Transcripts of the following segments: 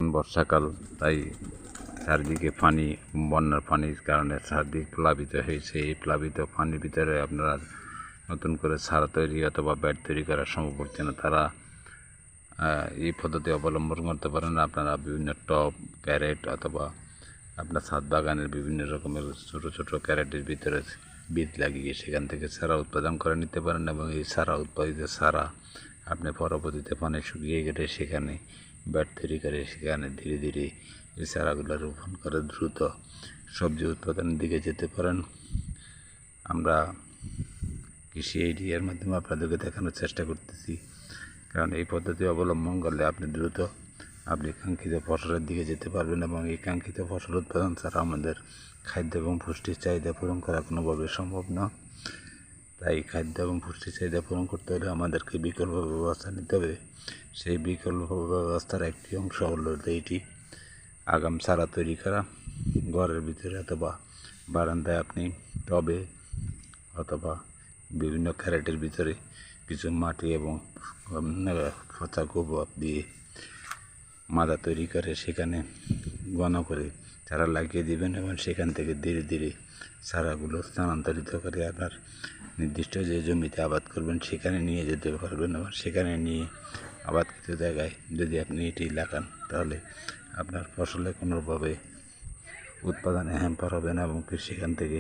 বর্ষাকাল, তাই চারদিকে পানি, বন্যার পানির কারণে চারদিক প্লাবিত হয়েছে। এই প্লাবিত পানির ভিতরে আপনারা নতুন করে চারা তৈরি অথবা বেড তৈরি করা সম্ভব হচ্ছে না। তারা এই পদ্ধতি অবলম্বন করতে পারেন। আপনারা বিভিন্ন টব, ক্যারেট অথবা আপনার ছাদ বাগানের বিভিন্ন রকমের ছোটো ছোটো ক্যারেটের ভিতরে বীজ লাগিয়ে সেখান থেকে চারা উৎপাদন করে নিতে পারেন এবং এই চারা উৎপাদিত চারা আপনি পরবর্তীতে পানি শুকিয়ে গেলে সেখানে বেড তৈরি করে সেখানে ধীরে ধীরে এই চারাগুলো রোপণ করে দ্রুত সবজি উৎপাদনের দিকে যেতে পারেন। আমরা কৃষি এরিয়ার মাধ্যমে আপনাদেরকে দেখানোর চেষ্টা করতেছি, কারণ এই পদ্ধতি অবলম্বন করলে আপনি দ্রুত কাঙ্ক্ষিত ফসলের দিকে যেতে পারবেন এবং এই কাঙ্ক্ষিত ফসল উৎপাদন ছাড়া আমাদের খাদ্য এবং পুষ্টির চাহিদা পূরণ করা কোনোভাবে সম্ভব না। তাই খাদ্য এবং পুষ্টির চাহিদা পূরণ করতে হলে আমাদেরকে বিকল্প ব্যবস্থা নিতে হবে। সেই বিকল্প ব্যবস্থার একটি অংশ হলো এইটি আগাম চারা তৈরি করা। ঘরের ভিতরে অথবা বারান্দায় আপনি টবে অথবা বিভিন্ন ক্যারেটের ভিতরে কিছু মাটি এবং পচা গোবর দিয়ে মাদা তৈরি করে সেখানে ঘন করে চারা লাগিয়ে দেবেন এবং সেখান থেকে ধীরে ধীরে চারাগুলো স্থানান্তরিত করে আপনার নির্দিষ্ট যে জমিতে আবাদ করবেন সেখানে নিয়ে যেতে পারবেন এবং সেখানে নিয়ে আবাদকৃত জায়গায় যদি আপনি এটি লাগান তাহলে আপনার ফসলে কোনোভাবে উৎপাদনে হ্যাম্পার হবে না এবং সেখান থেকে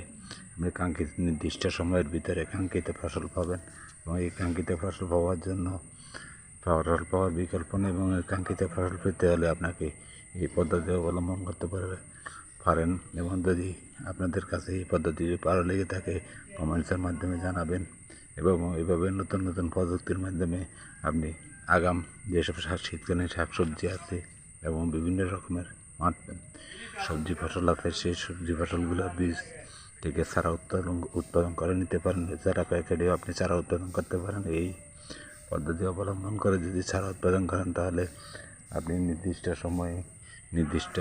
আপনি কাঙ্ক্ষিত নির্দিষ্ট সময়ের ভিতরে কাঙ্ক্ষিত ফসল পাবেন এবং এই কাঙ্ক্ষিত ফসল পাওয়ার জন্য পাওয়ার বিকল্প নেই এবং কাঙ্ক্ষিত ফসল পেতে হলে আপনাকে এই পদ্ধতি অবলম্বন করতে পারেন এবং যদি আপনাদের কাছে এই পদ্ধতি ভালো লেগে থাকে কমেন্টসের মাধ্যমে জানাবেন এবং এইভাবে নতুন নতুন প্রযুক্তির মাধ্যমে আপনি আগাম যেসব শীতকালীন শাকসবজি আছে এবং বিভিন্ন রকমের সবজি ফসল আছে সেই সবজি ফসলগুলোর বীজ থেকে চারা উৎপাদন করে নিতে পারেন। চারা প্যাকেটেও আপনি চারা উৎপাদন করতে পারেন। এই পদ্ধতি অবলম্বন করে যদি চারা উৎপাদন করেন তাহলে আপনি নির্দিষ্ট সময়ে নির্দিষ্ট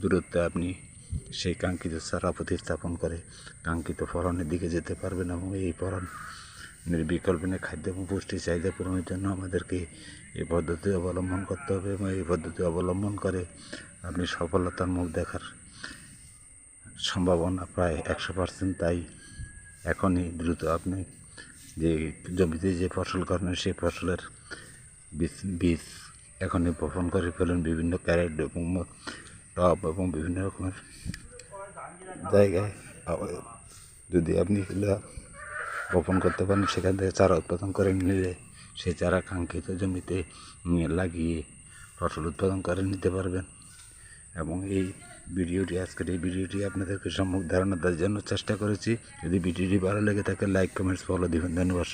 দূরত্বে আপনি সেই কাঙ্ক্ষিত চারা প্রতিস্থাপন করে কাঙ্ক্ষিত ফলনের দিকে যেতে পারবেন এবং এই ফলনের বিকল্প নিয়ে খাদ্য এবং পুষ্টির চাহিদা পূরণের জন্য আমাদেরকে এই পদ্ধতি অবলম্বন করতে হবে এবং এই পদ্ধতি অবলম্বন করে আপনি সফলতার মুখ দেখার সম্ভাবনা প্রায় 100%। তাই এখনই দ্রুত আপনি যে জমিতে যে ফসল করেন সেই ফসলের বীজ এখনই বপন করে ফেলুন বিভিন্ন ক্যারেট এবং টব এবং বিভিন্ন রকমের জায়গায়। যদি আপনি বপন করতে পারেন সেখান থেকে চারা উৎপাদন করে নিলে সেই চারা কাঙ্ক্ষিত জমিতে লাগিয়ে ফসল উৎপাদন করে নিতে পারবেন এবং আজকের এই ভিডিওটি আপনাদেরকে সম্যক ধারণা দেওয়ার জন্য চেষ্টা করেছি। যদি ভিডিওটি ভালো লেগে থাকে লাইক কমেন্টস ফলো দিবেন। ধন্যবাদ।